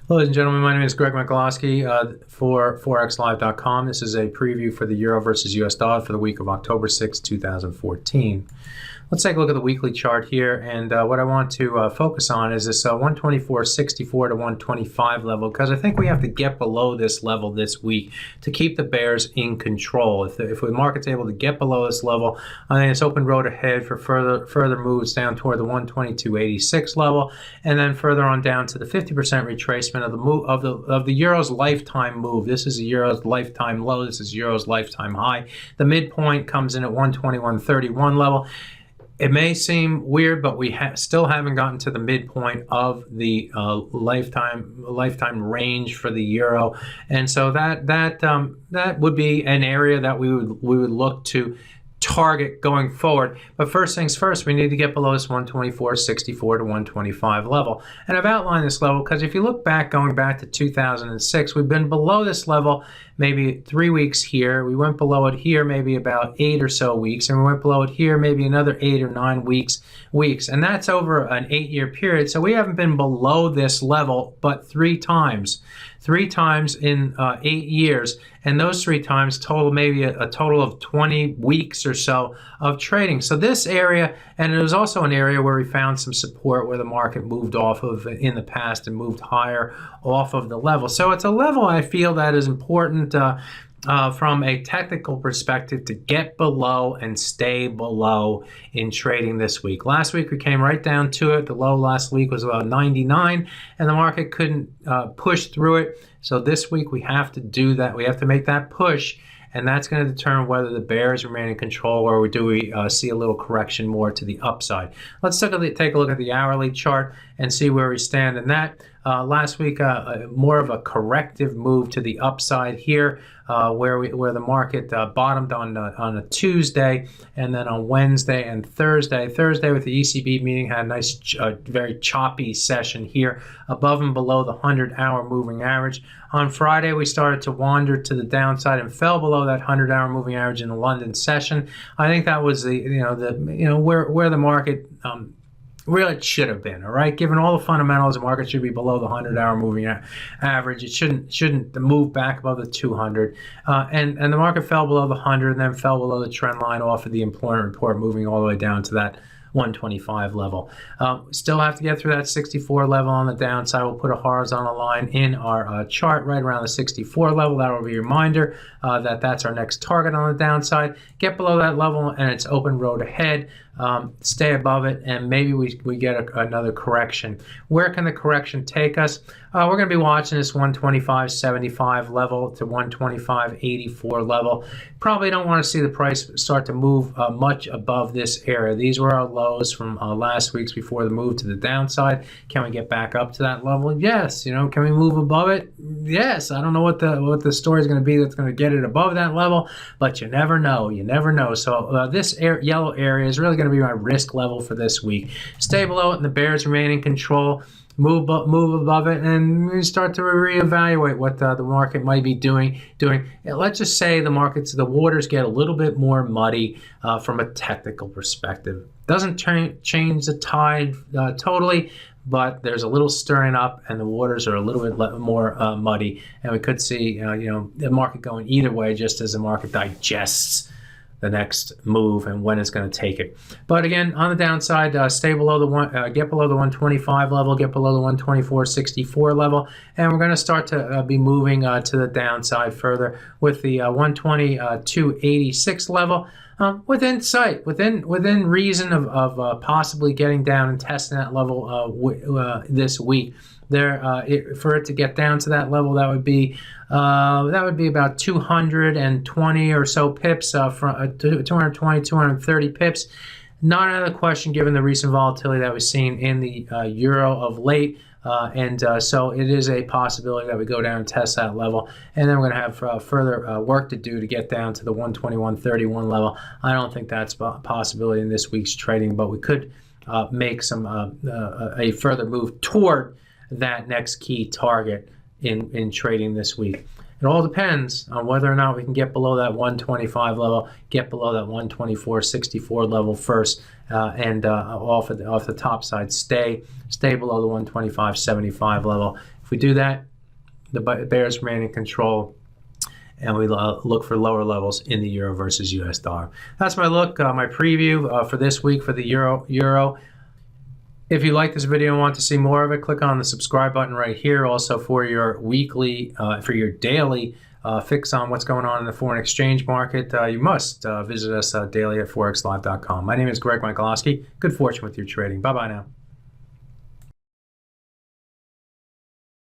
Ladies and gentlemen, my name is Greg Mikulowski for ForexLive.com. This is a preview for the Euro versus US dollar for the week of October 6, 2014. Let's take a look at the weekly chart here, and what I want to focus on is this 124.64 to 125 level, because I think we have to get below this level this week to keep the bears in control. If the market's able to get below this level, I think it's open road ahead for further moves down toward the 122.86 level, and then further on down to the 50% retracement of the move of the euro's lifetime move. This is the euro's lifetime low. This is euro's lifetime high. The midpoint comes in at 121.31 level. It may seem weird, but we still haven't gotten to the midpoint of the lifetime range for the euro, and so that would be an area that we would look to target going forward. But first things first, we need to get below this 124.64 to 125 level. And I've outlined this level because if you look back, going back to 2006, we've been below this level maybe 3 weeks here. We went below it here maybe about 8 or so weeks, and we went below it here maybe another 8 or 9 weeks. And that's over an 8-year period. So we haven't been below this level but 3 times. 3 times in 8 years, and those 3 times total maybe a total of 20 weeks or so of trading. So this area, and it was also an area where we found some support where the market moved off of in the past and moved higher off of the level. So it's a level I feel that is important from a technical perspective to get below and stay below in trading this week. Last week we came right down to it. The low last week was about 99, and the market couldn't push through it. So this week we have to do that. We have to make that push, and that's going to determine whether the bears remain in control or do we see a little correction more to the upside. Let's take a look at the hourly chart and see where we stand in that. Last week, more of a corrective move to the upside here, where the market bottomed on a Tuesday, and then on Wednesday and Thursday. Thursday with the ECB meeting had a nice, very choppy session here, above and below the 100-hour moving average. On Friday, we started to wander to the downside and fell below that 100-hour moving average in the London session. I think that was where the market really it should have been. All right, given all the fundamentals, the market should be below the 100-hour moving average. It shouldn't move back above the 200, and the market fell below the 100 and then fell below the trend line off of the employment report, moving all the way down to that 125 level. Still have to get through that 64 level on the downside. We'll put a horizontal line in our chart right around the 64 level. That will be a reminder that that's our next target on the downside. Get below that level and it's open road ahead. Stay above it, and maybe we get another correction. Where can the correction take us? We're going to be watching this 125.75 level to 125.84 level. Probably don't want to see the price start to move much above this area. These were our lows from last week's before the move to the downside. Can we get back up to that level? Yes. Can we move above it? Yes. I don't know what the story is going to be that's going to get it above that level, but you never know. You never know. So this yellow area is really going to be my risk level for this week. Stay below it and the bears remain in control. Move above it and we start to reevaluate what the market might be doing. Let's just say the waters get a little bit more muddy from a technical perspective. Doesn't change the tide totally, but there's a little stirring up and the waters are a little bit more muddy, and we could see the market going either way just as the market digests the next move and when it's going to take it. But again, on the downside, stay below the get below the 125 level, get below the 124.64 level, and we're going to start to be moving to the downside further with the 122.86 level. Within sight, within reason of possibly getting down and testing that level this week. For it to get down to that level, that would be about 220 or so pips, from 220, 230 pips. Not out of the question given the recent volatility that we've seen in the euro of late. So it is a possibility that we go down and test that level, and then we're going to have further work to do to get down to the 121.31 level. I don't think that's a possibility in this week's trading, but we could make a further move toward that next key target in trading this week. It all depends on whether or not we can get below that 125 level, get below that 124.64 level first, and off the top side, stay below the 125.75 level, If we do that, the bears remain in control, and we look for lower levels in the euro versus US dollar. That's my look, my preview for this week for the euro. If you like this video and want to see more of it, click on the subscribe button right here. Also for your daily fix on what's going on in the foreign exchange market, you must visit us daily at ForexLive.com. My name is Greg Michalowski. Good fortune with your trading. Bye-bye now.